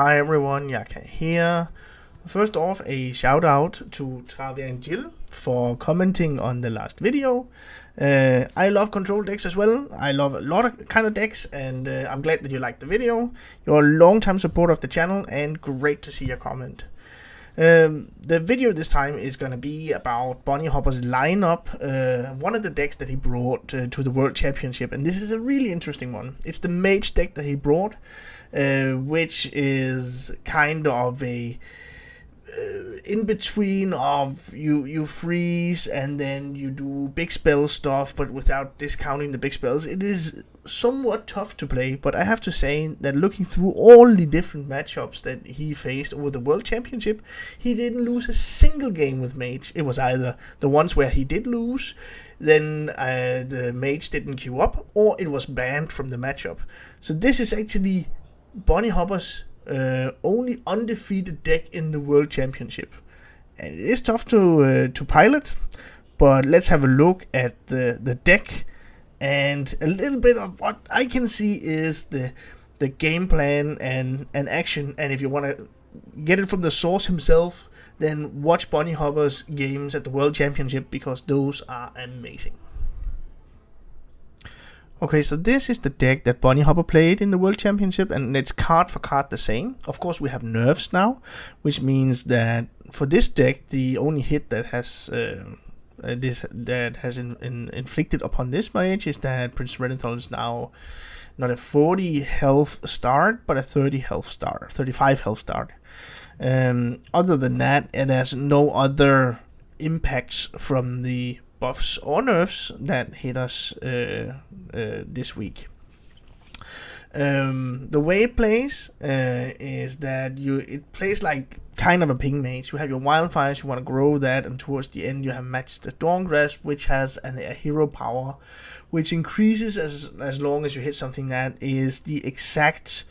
Hi everyone, Yacca here. First off, a shout out to Travi and Jill for commenting on the last video. I love control decks as well. I love a lot of kind of decks, and I'm glad that you liked the video. You're a long-time supporter of the channel, and great to see your comment. The video this time is going to be about Bunnyhopper's lineup, one of the decks that he brought to the World Championship, and this is a really interesting one. It's the MAGE deck that he brought, which is kind of a in between of you freeze and then you do big spell stuff, but without discounting the big spells. It is somewhat tough to play, but I have to say that looking through all the different matchups that he faced over the World Championship, he didn't lose a single game with Mage. It was either the ones where he did lose, then the Mage didn't queue up, or it was banned from the matchup. So this is actually Bunnyhopper's only undefeated deck in the World Championship, and it is tough to pilot. But let's have a look at the deck, and a little bit of what I can see is the game plan and action. And if you want to get it from the source himself, then watch Bunnyhopper's games at the World Championship, because those are amazing. Okay, so this is the deck that Bunnyhopper played in the World Championship, and it's card for card the same. Of course, we have nerfs now, which means that for this deck, the only hit that has inflicted upon this mage is that Prince Renethal is now not a 40 health start, but a 30 health start, 35 health start. Other than that, it has no other impacts from the buffs or nerfs that hit us this week. The way it plays is that it plays like kind of a ping mage. You have your wildfires, you want to grow that, and towards the end you have Match the Dawngrasp, which has a hero power, which increases as long as you hit something that is the exact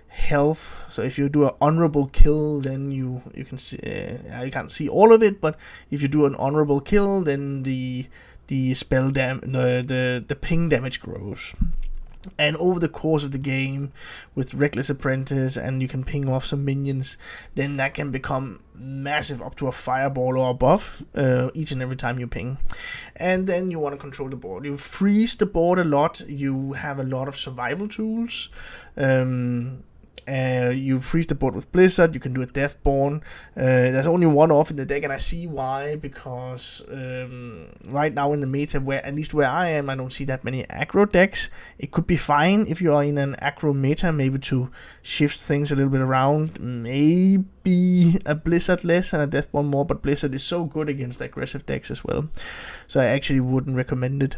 health. So if you do an honorable kill, then you can see you can't see all of it, but if you do an honorable kill, then the spell the ping damage grows. And over the course of the game, with Reckless Apprentice, and you can ping off some minions, then that can become massive, up to a fireball or above, each and every time you ping. And then you want to control the board. You freeze the board a lot. You have a lot of survival tools. You freeze the board with Blizzard. You can do a Deathborn. There's only one off in the deck, and I see why, because right now in the meta, at least where I am, I don't see that many aggro decks. It could be fine if you are in an aggro meta, maybe to shift things a little bit around, maybe a Blizzard less and a Deathborn more, but Blizzard is so good against aggressive decks as well, so I actually wouldn't recommend it.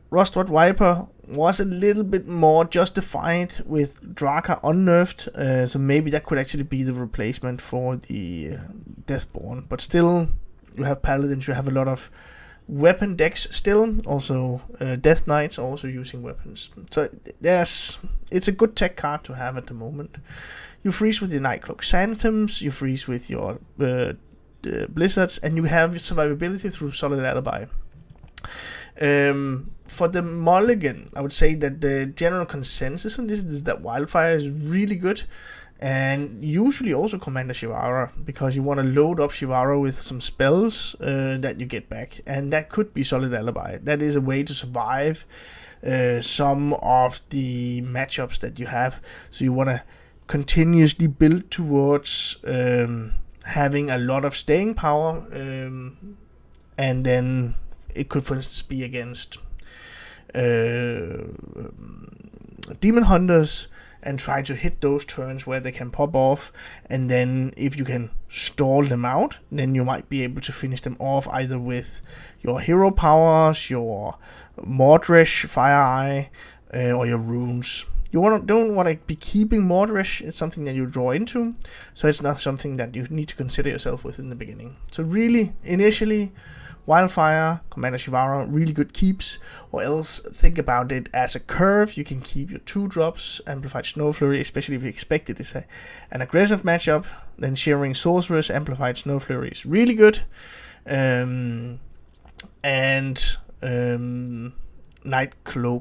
Rustwort Viper was a little bit more justified with Draka unnerfed, so maybe that could actually be the replacement for the Deathborn. But still, you have Paladins, you have a lot of weapon decks still, also Death Knights also using weapons. So it's a good tech card to have at the moment. You freeze with your Nightcloak Phantoms, you freeze with your Blizzards, and you have survivability through Solid Alibi. For the mulligan, I would say that the general consensus on this is that Wildfire is really good, and usually also Commander Shivara, because you want to load up Shivara with some spells that you get back, and that could be Solid Alibi. That is a way to survive some of the matchups that you have, so you want to continuously build towards having a lot of staying power, and then it could, for instance, be against Demon Hunters, and try to hit those turns where they can pop off, and then if you can stall them out, then you might be able to finish them off either with your hero powers, your Mordresh Fire Eye, or your runes. You don't want to be keeping Mordresh. It's something that you draw into, so it's not something that you need to consider yourself with in the beginning. So really, initially, Wildfire, Commander Shivara, really good keeps, or else think about it as a curve. You can keep your 2-drops, Amplified Snow Flurry, especially if you expect it is an aggressive matchup. Then Shivering Sorceress, Amplified Snow Flurry is really good. Nightcloak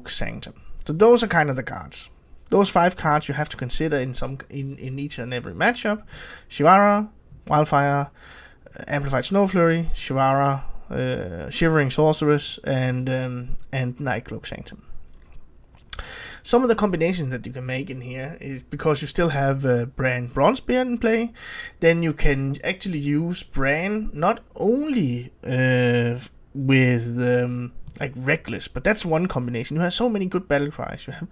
Sanctum. So those are kind of the cards. those 5 cards you have to consider in each and every matchup. Shivara, Wildfire, Amplified Snow Flurry, Shivara, Shivering Sorceress, and Nightcloak Sanctum. Some of the combinations that you can make in here is because you still have Bran Bronzebeard in play, then you can actually use Bran not only with like Reckless, but that's one combination. You have so many good battle cries. You have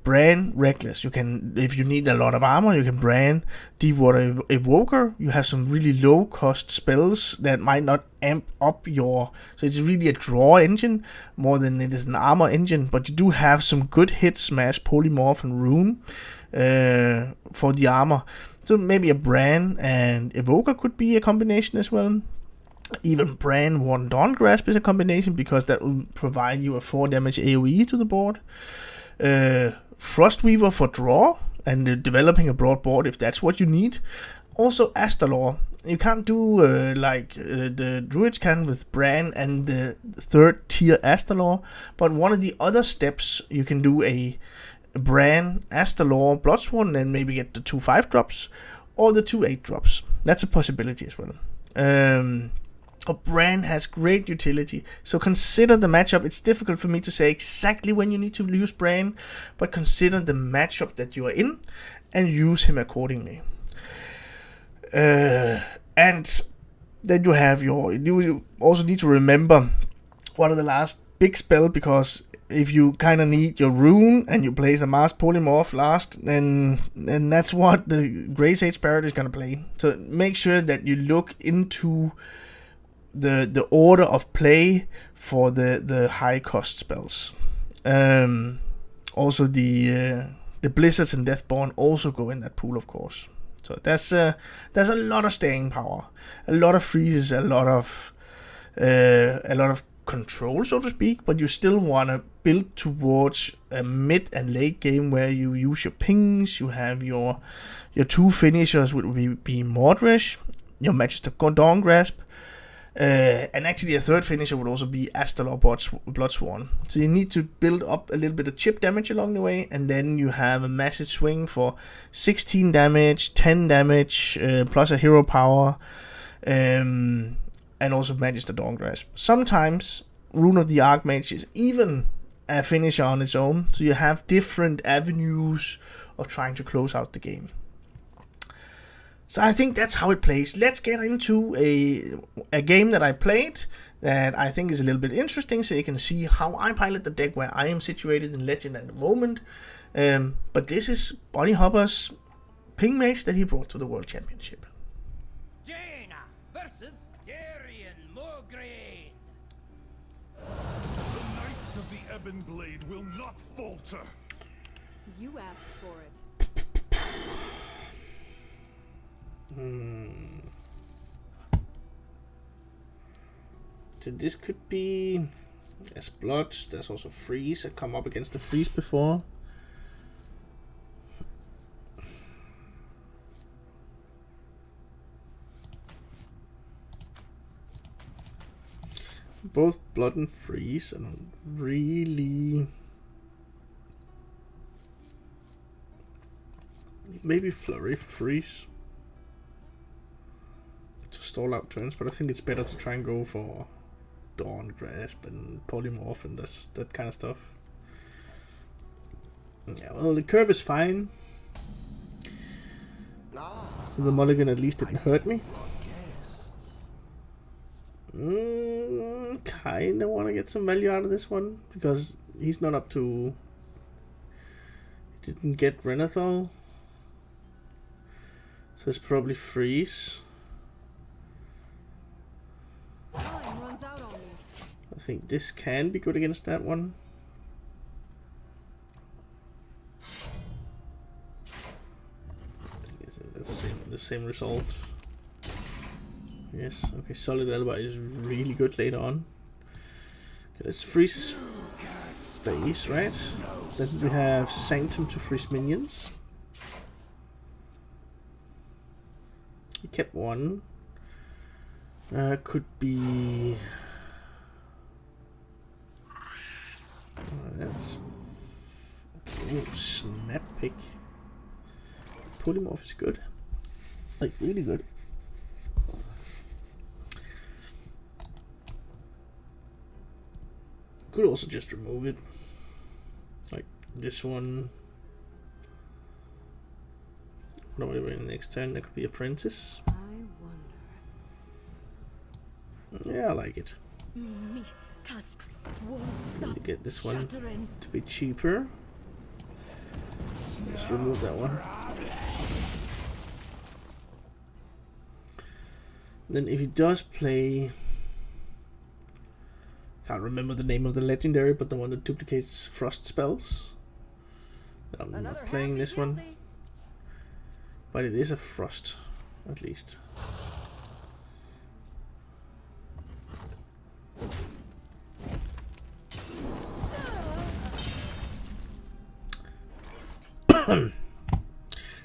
Bran Reckless. You can, if you need a lot of armor, you can Bran Deepwater Evoker. You have some really low cost spells that might not amp up your, so it's really a draw engine more than it is an armor engine, but you do have some good hit smash, polymorph, and rune for the armor. So maybe a Bran and Evoker could be a combination as well. Even Bran Warden Dawngrasp is a combination because that will provide you a 4 damage AoE to the board. Frostweaver for draw and developing a broad board if that's what you need. Also Astalor. You can't do like the Druids can with Bran and the 3rd tier Astalor, but one of the other steps you can do a Bran, Astalor, Bloodsworn, and maybe get the 2 5-drops or the 2 8-drops. That's a possibility as well. Bran has great utility, so consider the matchup. It's difficult for me to say exactly when you need to use Bran, but consider the matchup that you are in and use him accordingly. And then you have you also need to remember what are the last big spell, because if you kind of need your rune and you place a Mars Polymorph last, then that's what the Grey Sage Parrot is going to play. So make sure that you look into the order of play for the high cost spells. Also the Blizzards and Deathborn also go in that pool, of course. So there's a lot of staying power, a lot of freezes, a lot of control, so to speak, but you still want to build towards a mid and late game where you use your pings, you have your 2 finishers would be Mordresh, your Magister Dawngrasp, and actually a 3rd finisher would also be Astalor Bloodsworn. So you need to build up a little bit of chip damage along the way, and then you have a massive swing for 16 damage, 10 damage, plus a hero power, and also Magister Dawngrasp. Sometimes Rune of the Archmage is even a finisher on its own, so you have different avenues of trying to close out the game. So I think that's how it plays. Let's get into a game that I played that I think is a little bit interesting, so you can see how I pilot the deck, where I am situated in Legend at the moment. But this is Bunnyhopper's Ping Mage that he brought to the World Championship. Jaina versus Darian Mograine. The Knights of the Ebon Blade will not falter. You asked for it. So this could be, there's blood, there's also freeze. I come up against the freeze before. Both blood and freeze, and really maybe flurry for freeze to stall out turns, but I think it's better to try and go for Dawn Grasp and Polymorph and that kind of stuff. Yeah, well, the curve is fine, so the mulligan at least didn't hurt me. Kinda want to get some value out of this one, because he's not up to... He didn't get Renathal, so it's probably freeze. Time runs out on me. I think this can be good against that one. It's the same result. Yes, okay, Solid Alibi is really good later on. Okay, let's freeze his face, right? Then we have Sanctum to freeze minions. He kept one. Could be... that's Ooh, snap pick. Polymorph is good. Like, really good. Could also just remove it. Like this one. What do we do next turn? That could be Apprentice. I wonder. Yeah, I like it. Me, tusks won't Let me stop get this one shattering. to be cheaper. Let's remove that one. Then if he does play, can't remember the name of the legendary, but the one that duplicates frost spells. I'm not playing this one, but it is a frost, at least.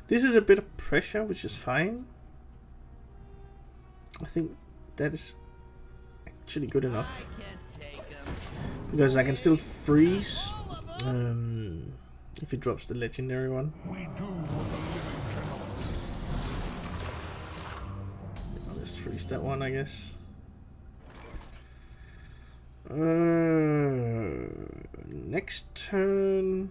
This is a bit of pressure, which is fine. I think that is actually good enough. Because I can still freeze if he drops the legendary one. I'll just freeze that one, I guess. Next turn.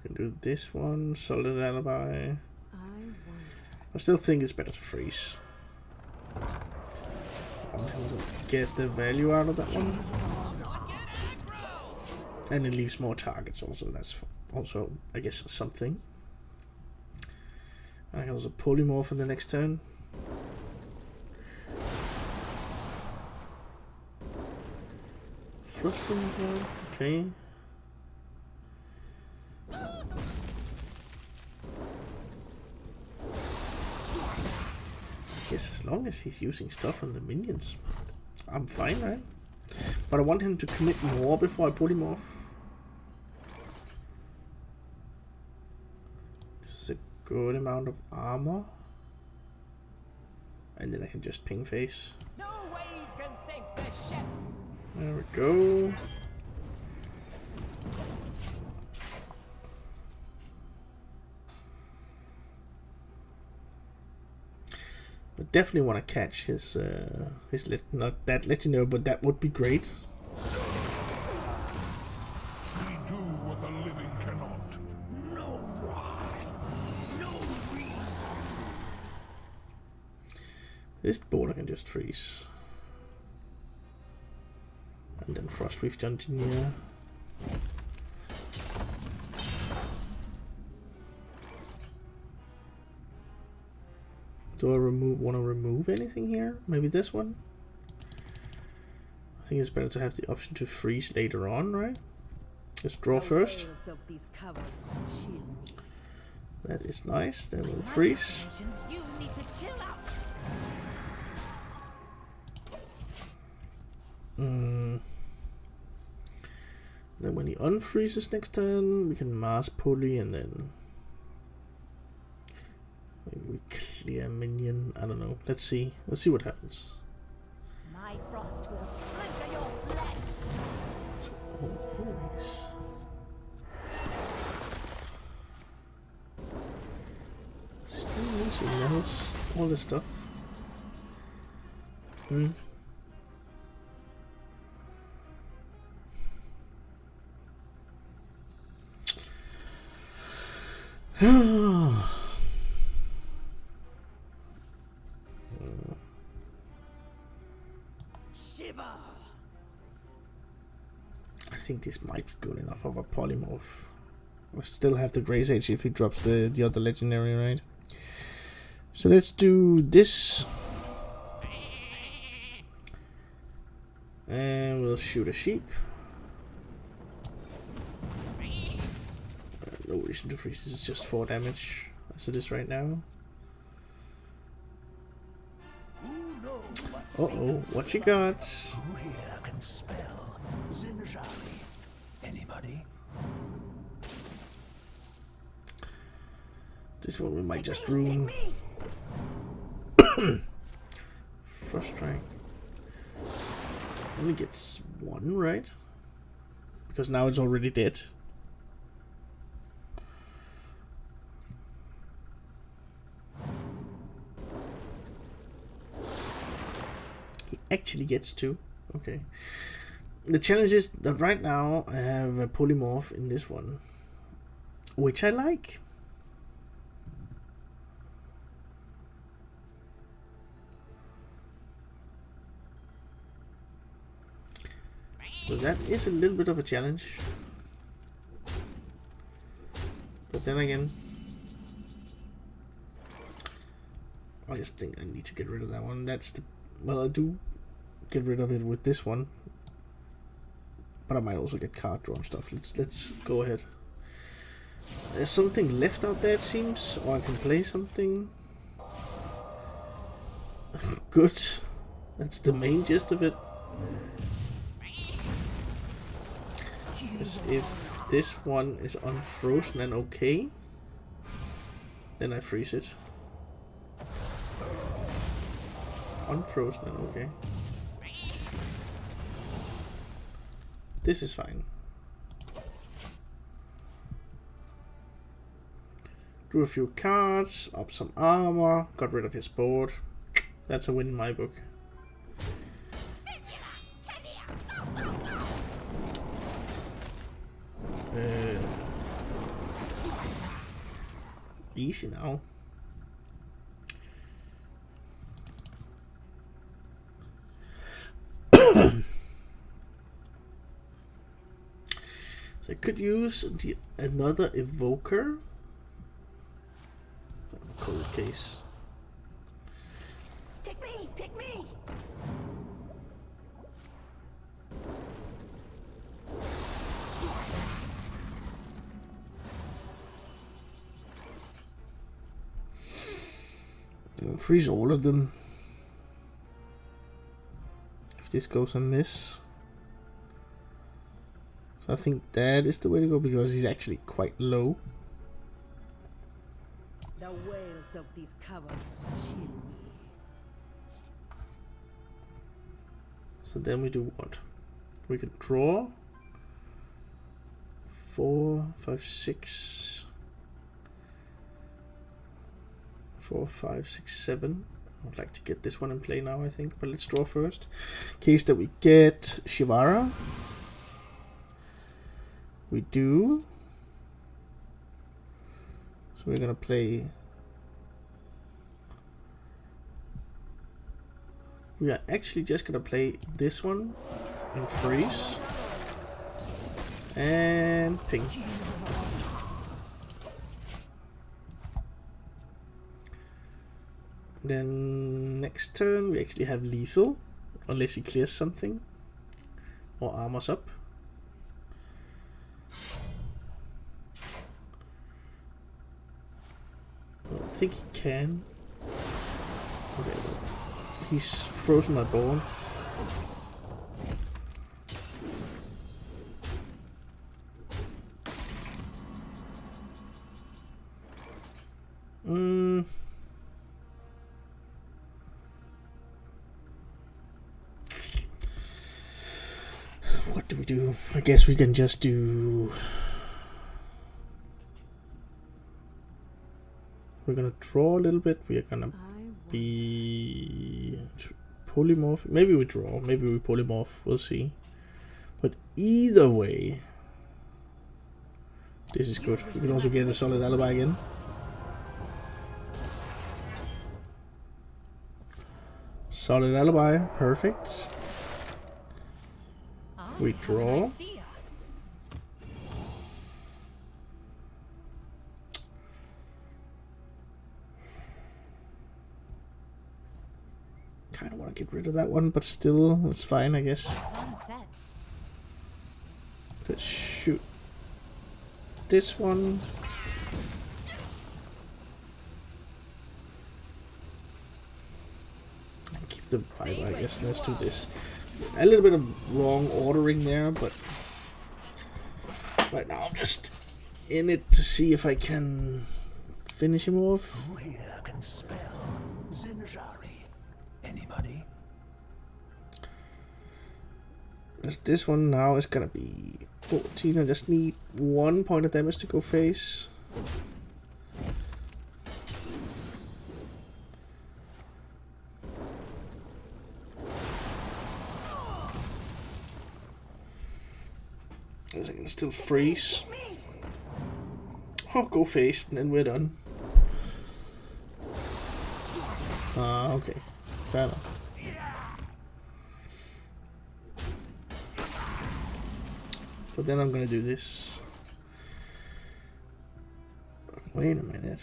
Can do this one, solid alibi. I still think it's better to freeze. I want him to get the value out of that one. And it leaves more targets also, that's also, I guess, something. I can also polymorph for the next turn. Okay. Yes, as long as he's using stuff on the minions, I'm fine, right? But I want him to commit more before I polymorph. This is a good amount of armor. And then I can just ping face. No waves can sink the ship. There we go. I definitely want to catch his not that legendary, but that would be great. We do what the living cannot. No rhyme, no reason. This board I can just freeze. And then Frost Reef Engineer. Do I want to remove anything here? Maybe this one? I think it's better to have the option to freeze later on, right? Let's draw first. That is nice. Then we'll freeze. You need to chill out. Then when he unfreezes next turn, we can mass pulley and then maybe we clear minion. I don't know. Let's see. Let's see what happens. My frost will splinter your flesh. So, all enemies. Still using those, all this stuff. Shiver. I think this might be good enough of a polymorph. We still have the Grace Age if he drops the other legendary, right? So let's do this. And we'll shoot a sheep. No reason to freeze, this is just 4 damage as it is right now. Uh-oh, what you got? Who here can spell Zinjali? Anybody? This one we might just ruin. Frost Strike. Only gets 1, right? Because now it's already dead. He actually gets 2. Okay. The challenge is that right now I have a polymorph in this one, which I like. So that is a little bit of a challenge. But then again, I just think I need to get rid of that one. That's the, well, I do get rid of it with this one, but I might also get card draw and stuff. Let's go ahead. There's something left out there, it seems, or I can play something. Good. That's the main gist of it. As if this one is unfrozen and okay, then I freeze it. Unfrozen and okay. This is fine. Drew a few cards, up some armor, got rid of his board. That's a win in my book. Easy now. So I could use another evoker. Cold case. Pick me! Pick me! I'll freeze all of them. If this goes on this. So I think that is the way to go because he's actually quite low. The wails of these cowards chill me. So then we do what? We can draw 4, 5, 6, 4, 5, 6, 7. I would like to get this one in play now, I think, but let's draw first. In case that we get Shivara. We do. So we're gonna play. We are actually just gonna play this one and freeze and ping. Then next turn we actually have lethal, unless he clears something or armors up. I think he can. Okay, well, he's frozen my board. What do we do? I guess we can just do... We're gonna draw a little bit. We're gonna be polymorph. Maybe we draw. Maybe we polymorph. We'll see. But either way, this is good. We can also get a solid alibi again. Solid alibi. Perfect. We draw. Kind of want to get rid of that one, but still, it's fine, I guess. Let's shoot this one. And keep the fiber, I guess. Let's do this. A little bit of wrong ordering there, but right now I'm just in it to see if I can finish him off. Who here can spell Zinjari? Anybody? This one now is gonna be 14. I just need 1 point of damage to go face. Guess I can still freeze. Oh, go face, and then we're done. Okay. Fair enough. But then I'm gonna do this. Wait a minute.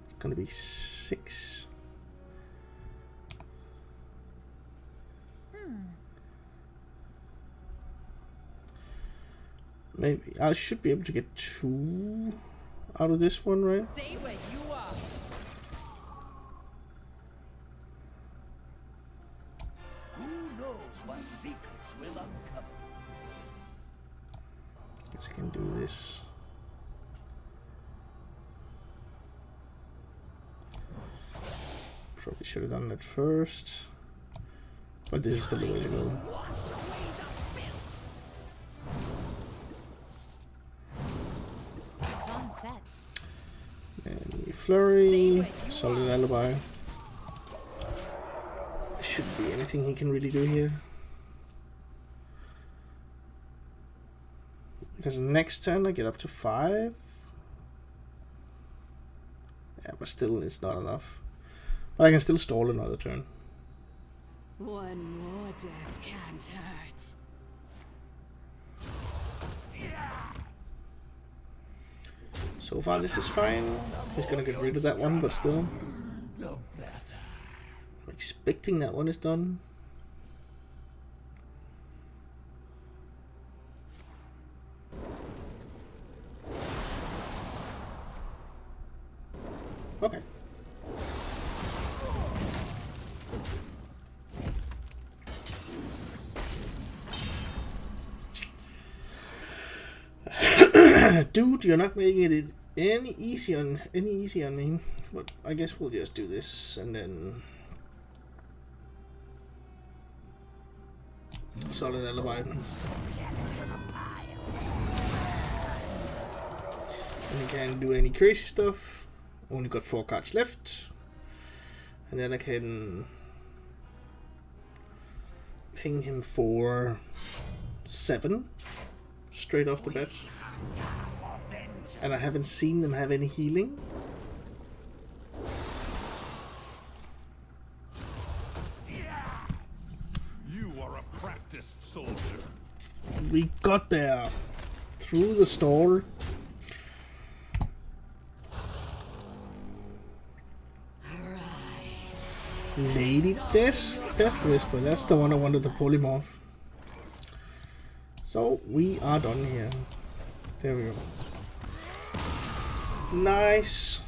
It's gonna be 6. Maybe I should be able to get 2 out of this one, right? Stay where you are. Who knows what secrets will uncover? Guess I can do this. Probably should have done that first. But this is still the way to go. Sun sets. And we flurry. Solid alibi. Shouldn't be anything he can really do here. Because next turn I get up to 5. Yeah, but still it's not enough. But I can still stall another turn. One more death can't hurt. So far this is fine. He's gonna get rid of that one, but still. No better. I'm expecting that one is done. Okay. Dude, you're not making it any easy on me. But I guess we'll just do this and then solid alibi. And you can't do any crazy stuff. Only got 4 cards left. And then I can ping him for 7 straight off the bat. And I haven't seen them have any healing. You are a practiced soldier. We got there through the stall. Lady Death Whisper, that's the one I wanted to polymorph. So we are done here. There we go. Nice.